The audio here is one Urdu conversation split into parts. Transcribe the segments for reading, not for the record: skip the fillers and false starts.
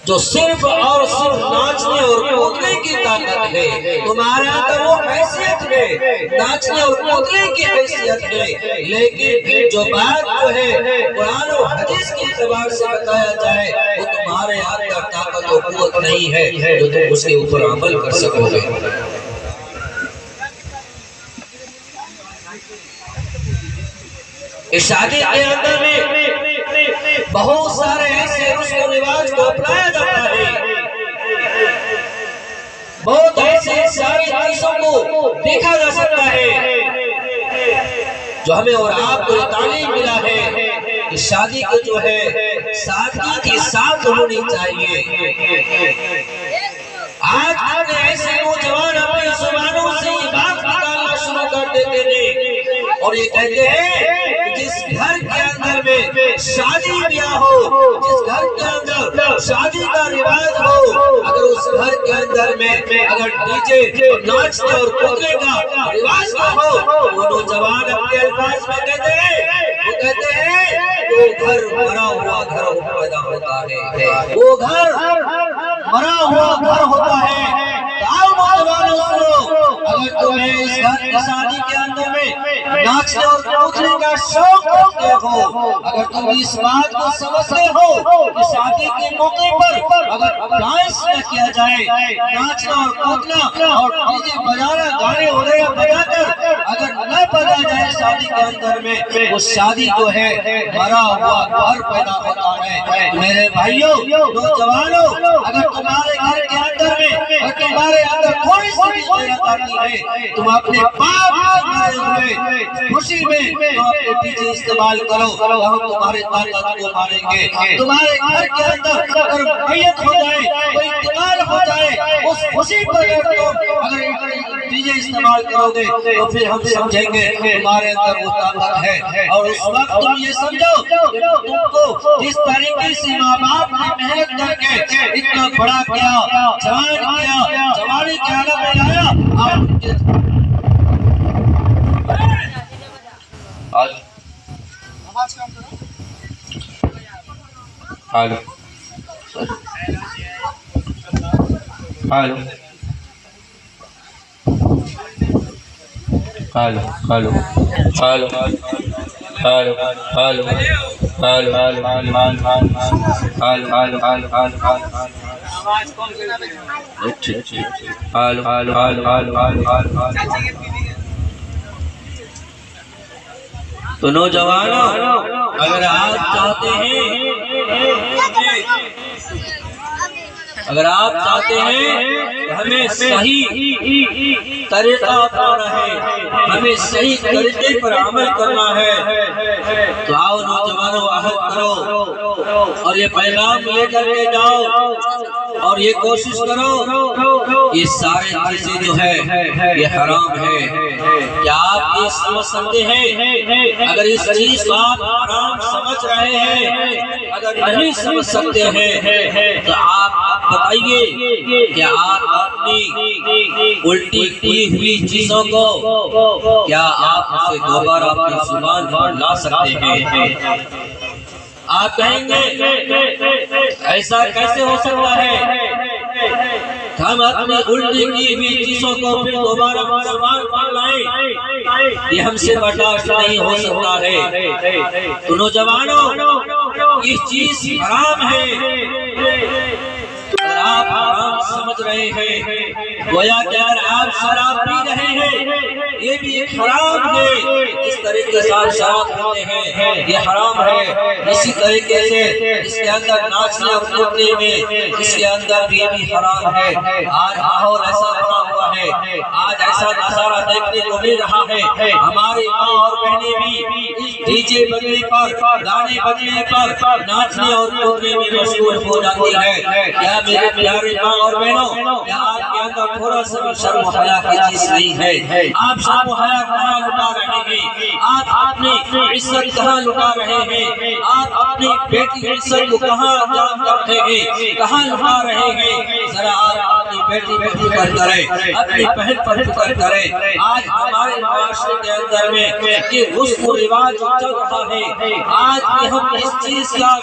جو صرف اور صرف ناچنے اور کودنے کی طاقت ہے، تمہارے اندر وہ حیثیت ہے، ناچنے اور کودنے کی حیثیت ہے، لیکن جو بات جو ہے قرآن و حدیث کی اعتبار سے بتایا جائے وہ تمہارے اندر طاقت و قوت نہیں ہے جو تم اس کے اوپر عمل کر سکو گے۔ اس شادی کے اندر میں بہت سارے ایسے رسم و رواج کو اپنایا جاتا ہے، بہت ایسے ساری چیزوں کو دیکھا جا سکتا ہے جو ہمیں اور آپ کو تعلیم ملا ہے کہ شادی کو جو ہے سادگی کے ساتھ ہونی چاہیے۔ آج اپنے ایسے نوجوان اپنی زبانوں سے یہ بات نکالنا شروع کر دیتے ہیں اور یہ کہتے ہیں جس گھر کے اندر میں شادی بیاہ ہو، جس گھر کے اندر شادی کا رواج ہو، اگر اس گھر کے اندر میں اگر ڈی جے ناچنے اور کودنے کا رواج نہ ہو، وہ نوجوان اپنے الفاظ میں کہتے ہیں، وہ کہتے ہیں وہ گھر مرا ہوا گھر پیدا ہوتا ہے، وہ گھر مرا ہوا گھر ہوتا ہے۔ آؤ نوجوانوں سنو، اگر تمہیں اس گھر کی شادی کے اندر میں ناچنے اور کودنے کا شوق رکھتے ہو، اگر تم اس بات کو سمجھتے ہو کہ شادی کے موقع پر اگر ڈانس نہ کیا جائے، ناچنا اور کودنا اور ڈی جے بجانا، گانے وغیرہ بجا کر اگر نہ بجا جائے شادی کے اندر میں، وہ شادی جو ہے مرا ہوا گھر پیدا ہوتا ہے۔ میرے بھائیوں، نوجوانوں، اگر تمہارے گھر کے اندر میں اور تمہارے اندر تھوڑی سی بھی غیرت آتی ہے، تم اپنے باپ سے مرے ہوئے خوشی میں تم اپنے ڈی جے استعمال کرو، ہم تمہارے طاقت کو ماریں گے۔ تمہارے گھر کے اندر اگر میت ہو جائے، کوئی انتقال ہو جائے، اس خوشی پر تم اگر ڈی جے استعمال کرو گے تو پھر ہم سمجھیں گے تمہارے اندر وہ طاقت ہے، اور اس وقت تم یہ سمجھو کہ تم کو جس طریقے سے ماں باپ نے محنت کر کے اتنا بڑا کیا، جوان کیا، جوانی کے عالم میں لایا، تو نوجوانوں، اگر آپ چاہتے ہیں کہ ہمیں صحیح طریقہ اپنانا ہے، ہمیں صحیح طریقے پر عمل کرنا ہے، تو آؤ نوجوانوں عہد کرو اور یہ پیغام لے کر کے جاؤ اور یہ کوشش کرو، یہ سارے چیزیں جو ہے یہ حرام ہے۔ کیا آپ یہ سمجھ سکتے ہیں؟ اگر اس چیز کو آپ حرام سمجھ رہے ہیں، اگر نہیں سمجھ سکتے ہیں تو آپ بتائیے کہ آپ اپنی الٹی کی ہوئی چیزوں کو کیا آپ اسے دوبارہ اپنی زبان پر لا سکتے ہیں؟ آپ کہیں گے ایسا کیسے ہو سکتا ہے؟ ہم اپنی الٹی کی ہوئی چیزوں کو پھر دوبارہ زبان پر لائیں، یہ ہم سے برداشت نہیں ہو سکتا ہے۔ تو نوجوانوں، یہ چیز حرام ہے۔ اگر آپ حرام سمجھ رہے ہیں، گویا کہ اگر آپ شراب پی رہے ہیں، یہ بھی ایک حرام ہے۔ جس طریقے سے آپ شراب پیتے ہیں یہ حرام ہے، اسی طریقے سے اس کے اندر ناچنے اور کودنے میں اس کے اندر بھی یہ بھی حرام ہے۔ آج ماحول ایسا بنا ہوا ہے، آج ایسا نظارہ دیکھنے کو مل رہا ہے، ہماری ماں اور بہنیں بھی اس ڈی جے بجنے پر، گانے بجنے پر ناچنے اور کودنے میں مشغول ہو جاتی ہے۔ کیا میرے پیارے ماں اور بہنوں، کیا آپ کے اندر تھوڑا سا بھی شرم و حیا کی چیز نہیں ہے؟ آپ شرم و حیا کہاں لٹا رہے ہیں؟ آپ اپنی عزت کہاں لٹا رہے ہیں؟ آپ اپنی بیٹی کی عزت کو کہاں جان رہے ہیں، کہاں لٹا رہے ہیں؟ ذرا آپ اپنی بیٹی پر فکر کرے، اپنی بہن پر فکر کرے۔ آج ہمارے معاشرے کے اندر میں یہ رسم و رواج چل رہا ہے، آج بھی ہم اس چیز کا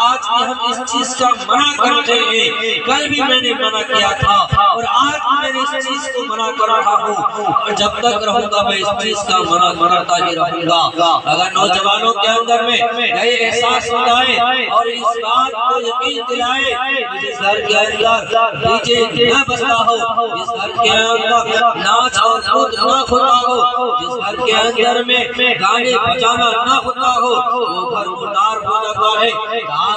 آج بھی ہم اس چیز کا منع کر رہے ہیں۔ کل بھی میں نے منع کیا تھا اور آج بھی میں نے اس چیز کو منع کر رہا ہوں، اور جب تک رہوں گا میں اس چیز کا منع کرتا ہی رہوں گا۔ اگر نوجوانوں کے اندر میں یہ احساس ہو جائے اور اس بات کو یقین دلائے، جس گھر کے اندر ڈی جے نہ بجتا ہو، جس گھر کے اندر ناچ اور کود نہ ہوتا ہو، جس گھر کے اندر میں گانے بجانا نہ ہوتا ہو، وہ گھر مردار ہو جاتا ہے،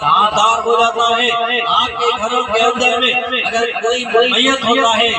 مردار ہو جاتا ہے۔ آپ کے گھروں کے اندر میں اگر کوئی میت ہوتا ہے،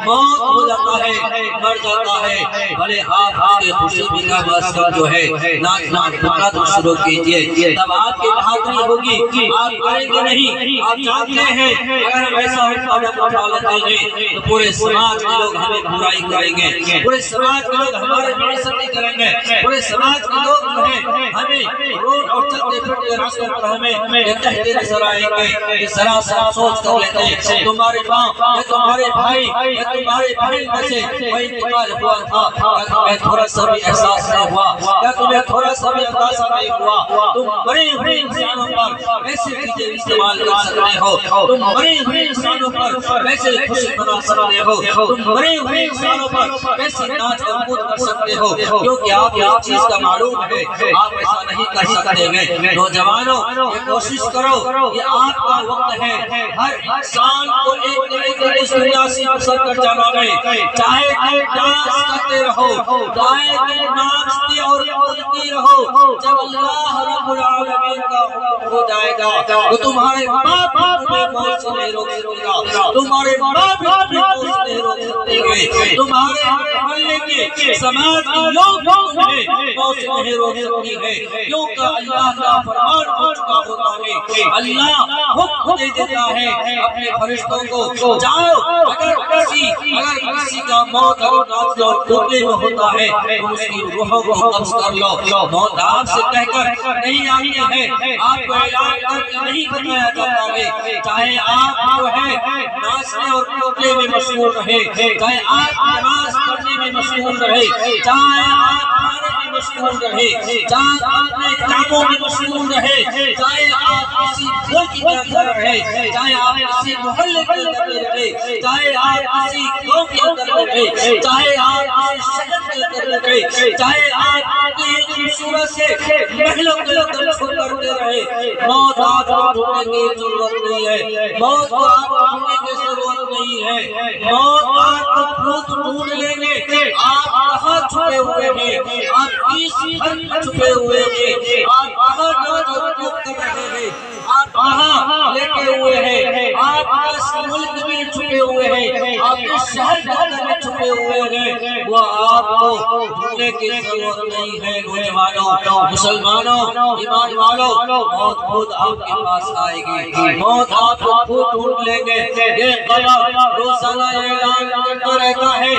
موت ہو جاتا ہے، مر جاتا ہے، بھلے آپ کے خوشی بھی کا مسئلہ جو ہے ناچنا کودنا تو شروع کیجئے، تب آپ کی بہادری ہوگی، آپ کریں گے نہیں۔ آپ جانتے ہیں اگر ہم ایسا قدم اٹھا لیتے ہیں تو پورے سماج کے لوگ ہمیں برائی کریں گے، پورے سماج کے لوگ ہمارے بےعزتی کریں گے، پورے سماج کے لوگ جو ہیں ہمیں روڈ اور چلتے پھرتے راستوں پر ہمیں یہ کہتے نظر آئیں گے کہ ذرا سا سوچ کر لیتے ہیں، تمہارے ماں یا تمہارے بھائی یا تمہارے بہن میں سے کوئی انتقال ہوا تھا، کیا تمہیں تھوڑا سا بھی احساس نہ ہوا، کیا تمہیں تھوڑا سا بھی اندازہ نہیں ہوا؟ تم مرے ہوئے انسانوں پر ایسے چیزیں استعمال کر سکتے ہو، تم مرے ہوئے انسانوں پر ایسے خوشی منا سکتے ہو، تم مرے ہوئے انسانوں پر ایسے ناچ اور کود کر سکتے ہو، کیونکہ آپ اس چیز کا معلوم ہے آپ ایسا نہیں کر سکتے گے۔ نوجوانوں یہ کوشش کرو، یہ آپ کا وقت ہے، ہر انسان کو ایک طریقے سے دنیا سے گزر کر جانا ہے، چاہے تم ڈانس کرتے رہو، چاہے تم ناچتی اور کودتی رہو، جب اللہ رب العالمین کا حکم ہو جائے گا تو تمہارے باپ تمہیں موت سے نہیں روک سکے گا، تمہارے باپ تمہیں موت سے نہیں روک سکتے گے، تمہارے محلے کے سماج کے لوگ تمہیں موت سے نہیں روک سکتی ہے، کیونکہ اللہ کا فرمان ہو چکا ہوتا ہے۔ اللہ حکم دے دیتا ہے اپنے فرشتوں کو، جاؤ اگر کسی کا موت اور ناچ اور کودنے میں ہوتا ہے تو اس کی روحوں کو قبض کر لو۔ موت آپ سے کہہ کر نہیں آئی ہے، آپ کو اعلان کر کے نہیں بتایا جاتا ہے، چاہے آپ جو ہے ناچنے اور کودنے میں مشغول رہے، چاہے آپ نماز پڑھنے میں مشغول رہے، چاہے آپ کھانے میں مشغول رہے، چاہے آپ اپنے کاموں میں مشغول رہے، چاہے آپ کسی ملک کے اندر رہے، چاہے آپ کسی محلے کے اندر رہے، چاہے آپ کسی قوم کے اندر رہے، چاہے آپ کسی شہر کے اندر رہے، چاہے آپ کی خوبصورت سے محلوں کے اندر چھوڑ کرتے رہے، موت آپ کو ڈھونڈنے کی ضرورت نہیں ہے، موت کو آپ کو ڈھونڈنے کی ضرورت نہیں ہے، موت آپ کو خود ڈھونڈ لیں گے۔ آپ کہاں چھپے ہوئے ہیں؟ آپ کس گھر میں چھپے ہوئے ہیں؟ آپ کہاں ناچ اور کود کر رہے ہیں؟ آپ کہاں لیٹے ہوئے ہیں؟ آپ کس ملک میں چھپے ہوئے ہیں؟ آپ کس شہر کے اندر میں چھپے ہوئے ہیں؟ وہ آپ کو ڈھونڈنے کی ضرورت نہیں ہے۔ نوجوانوں، مسلمانوں، ایمان والوں، موت خود آپ کے پاس آئے گی، موت آپ کو خود ڈھونڈ لیں گے۔ یہ قبر روزانہ اعلان کرتا رہتا ہے،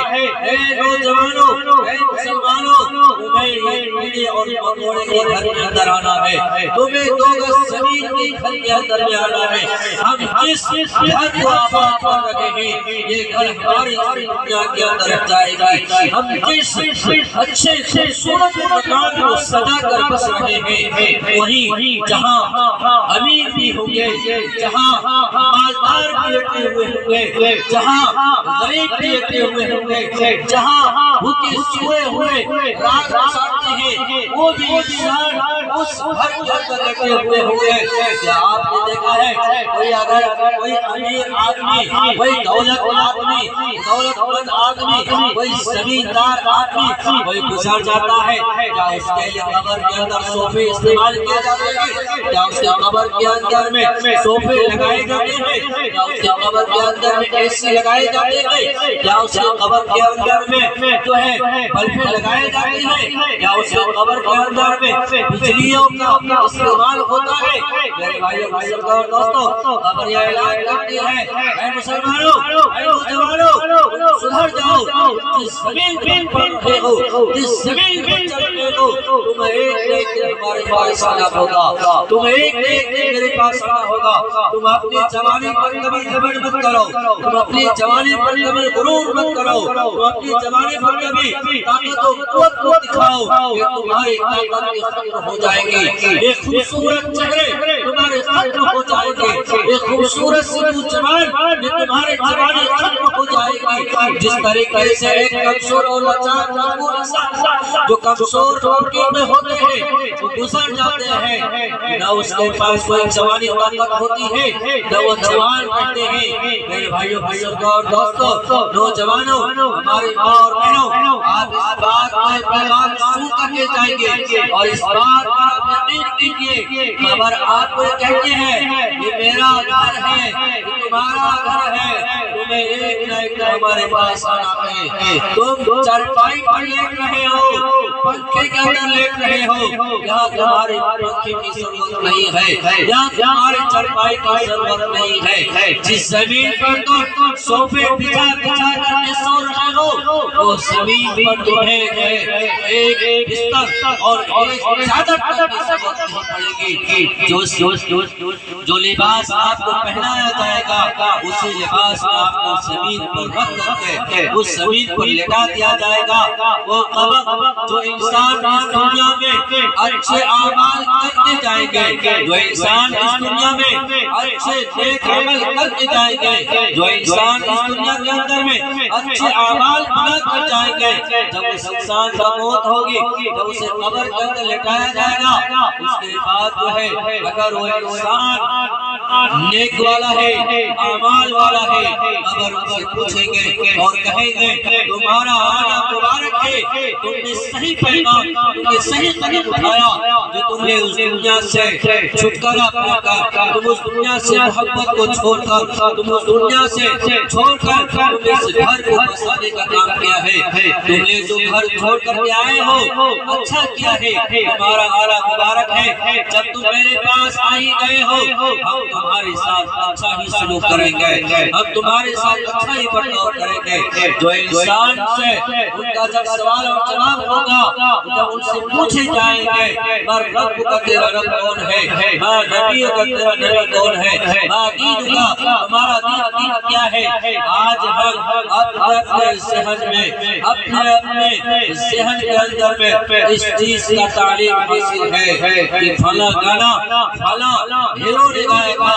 اے نوجوانوں، اے مسلمانوں، تمہیں یہ پیڑے اور پکوڑے کے گھر کے اندر آنا ہے، تمہیں دو گز زمین کے گھر کے اندر میں آنا ہے۔ ہم جس گھر کو آباد کر رہے ہیں یہ گھر ہماری دنیا کے اندر جائے گی، ہم جس اچھے خوبصورت مکان کو سجا کر بس رہے ہیں وہی جہاں امیر بھی ہوں گے، جہاں مالدار بھی لیٹے ہوئے ہوں گے، جہاں غریب بھی لیٹے ہوئے ہوں گے، جہاں بھوکے سوئے ہوئے رات گزارتے ہیں وہ بھی انسان اس گھر کے اندر لیٹے ہوئے ہوں گے۔ کیا آپ نے دیکھا ہے کوئی اگر کوئی امیر آدمی، کوئی دولت مند آدمی، کوئی زمیندار آدمی کوئی گزر جاتا ہے، کیا اس کے لیے قبر کے اندر صوفے استعمال کیے جاتے ہیں؟ کیا اس کے قبر کے اندر میں صوفے لگائے جاتے ہیں؟ کیا اس کے قبر کے اندر میں اے سی لگائے جاتے ہیں؟ کیا اس کے قبر کے اندر میں جو ہے بلبیں لگائے جاتے ہیں؟ کیا اس کے قبر کے اندر میں بجلیوں کا استعمال ہوتا ہے۔ میرے بھائیوں بزرگوں اور دوستوں، قبر یہ اعلان کرتی ہے، اے مسلمانوں، اے نوجوانوں، سدھر جاؤ، جس زمین پہ پڑھتے ہو، جس زمین پہ چلتے ہو، تمہیں ایک دن ہمارے پاس آنا ہوگا، تمہیں ایک دن میرے پاس آنا ہوگا۔ تم اپنی جوانی پر کبھی گھمنڈ مت کرو، تم اپنی جوانی پر کبھی غرور مت کرو، تم اپنی جوانی پر کبھی طاقت و قوت کو دکھاؤ کہ تمہاری طاقت ختم ہو جائے گی، ایک خوبصورت چہرے تمہارے ختم ہو جائے گے، ایک خوبصورت سی جوان یہ تمہارے جوانی ختم ہو جائے گی۔ جس طریقے سے ایک کمزور اور لاچار جو کمزور میں ہوتے ہیں وہ گزر جاتے ہیں، نہ اس کے پاس کوئی جوانی طاقت ہوتی ہے، نہ وہ جوان رہتے ہیں۔ میرے بھائیوں بزرگوں اور دوستوں، نوجوانوں، ہمارے ماں اور بہنوں، آپ اس بات میں پیغام سن کر کے جائیں گے اور اس بات پر یقین کیجیے، قبر آپ کو کہتے ہیں یہ میرا گھر ہے، یہ تمہارا گھر ہے، تمہیں ایک نہ ایک ہمارے پاس آنا ہے۔ تم چارپائی پر لیٹ رہے ہو، پنکھے کے اندر لیٹ رہے ہو، یہاں تمہارے پنکھے کی ضرورت نہیں ہے، یہاں تمہارے چارپائی کی ضرورت نہیں ہے۔ جس زمین پر تم صوفے بچھا بچھا کر کے سو رہے ہو، وہ زمین پر تمہیں ایک بستر اور ایک چادر تک کی ضرورت نہیں پڑے گی۔ جو لباس آپ کو پہنایا جائے گا، اسی لباس کو آپ کو زمین پر رکھ کر کے اس زمین پر لٹا دیا جائے گا۔ وہ قبر جو انسان اس دنیا میں اچھے اعمال کرتے جائیں گے، جو انسان اس دنیا میں اچھے نیک عمل کرتے جائیں گے، جو انسان اس دنیا کے اندر میں اچھے اعمال بنا کر جائیں گے، جب اس انسان کا موت ہوگی، جب اسے قبر کے اندر لٹایا جائے گا، اس کے بعد جو ہے اگر وہ انسان نیک والا ہے، اعمال والا ہے، قبر ان سے پوچھیں گے اور کہیں گے تمہارا آنا مبارک ہے، تم نے صحیح پیغام، تم نے صحیح قدم اٹھایا، جو تم نے اس دنیا سے چھٹکارا پا کر، تم اس دنیا سے محبت کو چھوڑ کر، تم اس دنیا سے چھوڑ کر تم نے اس گھر کو بسانے کا کام کیا ہے، تم نے جو گھر چھوڑ کر کے آئے ہو اچھا کیا ہے، تمہارا آنا مبارک ہے۔ جب تم میرے پاس آئی گئے ہو، ہم تمہارے ساتھ اچھا ہی سلوک کریں گے، ہم تمہارے ساتھ اچھا ہی برتاؤ کریں گے۔ جو انسان سے ان کا جب سوال اور جواب ہوگا، جب ان سے پوچھے جائیں گے مر رب کا تیرا رب کون ہے، ماں نبی کا تیرا نبی کون ہے، ماں دین کا ہمارا دین کیا ہے، آج ہم اپنے ذہن میں، اپنے ذہن کے اندر میں اس چیز کا تعلیم حاصل ہے کہ فلاں گانا فلاں ہیرو نے گایا تھا،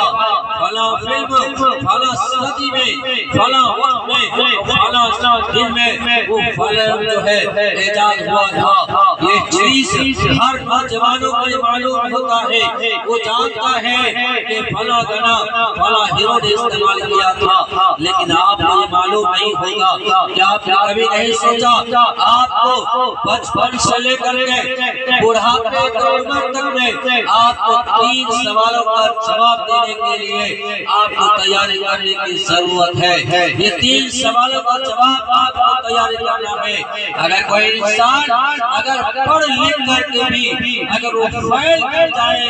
فلاں فلم فلاں صدی میں، فلاں وقت میں، فلاں دن میں وہ فلم جو ہے ایجاد ہوا تھا۔ یہ چیز ہر نوجوانوں کو معلوم ہوتا ہے، وہ جانتا ہے کہ فلاں گانا فلاں ہیرو نے استعمال کیا تھا، لیکن آپ کو یہ معلوم نہیں ہوگا کہ آپ نے کبھی نہیں سوچا آپ کو بچپن سے لے کر کے بڑھاپے کی عمر تک میں آپ کو 3 سوالوں کا جواب دینے کے لیے آپ کو تیاری کرنے کی ضرورت ہے۔ یہ 3 سوالوں کا جواب آپ کو تیاری کرنا ہے۔ اگر کوئی انسان اگر پڑھ لکھ کر کے بھی اگر وہ فیل کر جائے،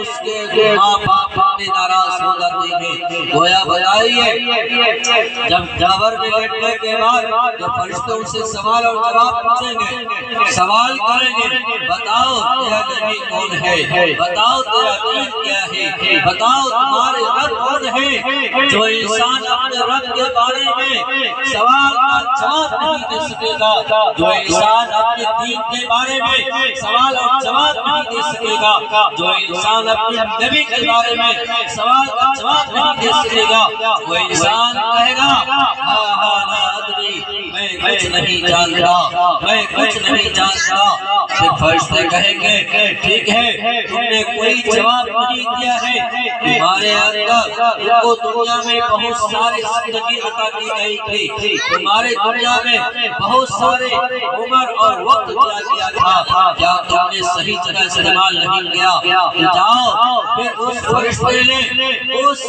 اس کے ماں باپ اپنے ناراض ہو جاتے ہیں۔ گویا بتائیے جب قبر میں لیٹنے کے بعد جب فرشتے ان سے سوال اور جواب پوچھیں گے، سوال کریں گے، بتاؤ تیرا نبی کون ہے، بتاؤ تیرا دین کیا ہے، بتاؤ تمہارے رب کون ہے۔ جو انسان اپنے رب کے بارے میں سوال کا جواب نہیں دے سکے گا، جو انسان اپنے دین کے بارے میں سوال اور جواب نہیں دے سکے گا، جو انسان اپنے نبی کے بارے میں سوال کا جواب نہیں دے سکے گا، وہ انسان کہے گا میں کچھ نہیں جانتا، میں کچھ نہیں جانتا۔ پھر فرشتے کہیں گے ٹھیک ہے، تم نے کوئی جواب نہیں دیا ہے، تمہارے اندر کو دنیا میں بہت سارے زندگی عطا کی گئی تھی، تمہارے دنیا میں بہت سارے عمر اور وقت دیا گیا تھا، کیا تم نے صحیح جگہ استعمال نہیں کیا؟ جاؤ پھر اس فرشتے نے اس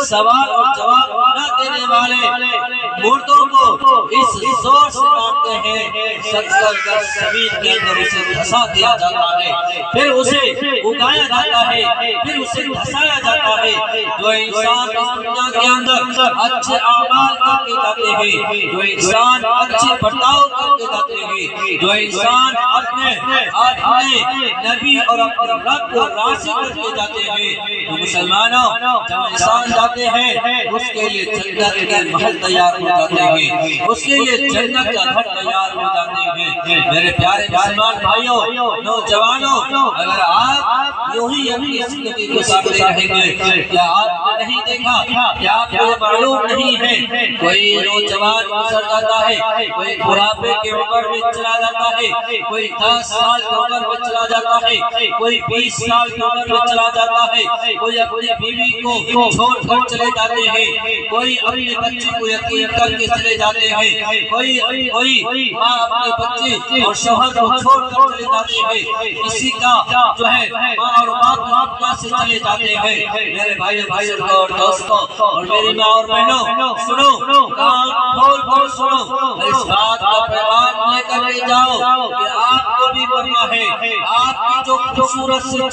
سوال اور جواب نہ دینے والے مردوں کو اس زور سے مارتے ہیں 70 گز زمین کے اندر اسے دھسا دیا جاتا ہے، پھر اسے اگایا جاتا ہے، پھر اسے دھسایا جاتا ہے۔ جو انسان اس دنیا کے اندر اچھے اعمال کر کے جاتے ہیں، جو انسان اچھے برتاؤ کر کے جاتے ہیں، جو انسان اپنے نبی اور اپنے رب کو راضی کر کے جاتے ہیں، تو مسلمانوں جب انسان جاتے ہیں اس کے لیے جنت کے محل تیار ہو جاتے ہیں، اس کے لیے جنت کا گھر تیار ہو جاتے ہیں۔ میرے پیارے مسلمان بھائیوں، نوجوانوں، اگر آپ یوں ہی اپنی زندگی گزارتے رہیں گے، کیا آپ نے نہیں دیکھا، کیا آپ کو معلوم نہیں ہے کوئی نوجوان گزر جاتا ہے، کوئی بڑھاپے کی عمر میں چلا جاتا ہے، کوئی 10 سال کی عمر میں چلا جاتا ہے، کوئی 20 سال کی عمر میں چلا جاتا ہے، کوئی اپنی بیوی کو چھوڑ کر چلے جاتے ہیں، کوئی اپنے بچے کو یتیم کر کے چلے جاتے ہیں، کوئی ماں اپنے بچے اور شوہر کو چھوڑ کر چلے جاتے ہیں، کسی کا جو ہے ماں اور باپ دنیا سے چلے جاتے ہیں۔ میرے بھائیوں بزرگوں اور دوستوں اور میری ماں اور بہنوں، سنو، کان کھول کر سنو، اس بات کا پیغام لے کر کے جاؤ کہ آپ کو بھی مرنا ہے۔ آپ کی جو خوبصورت سے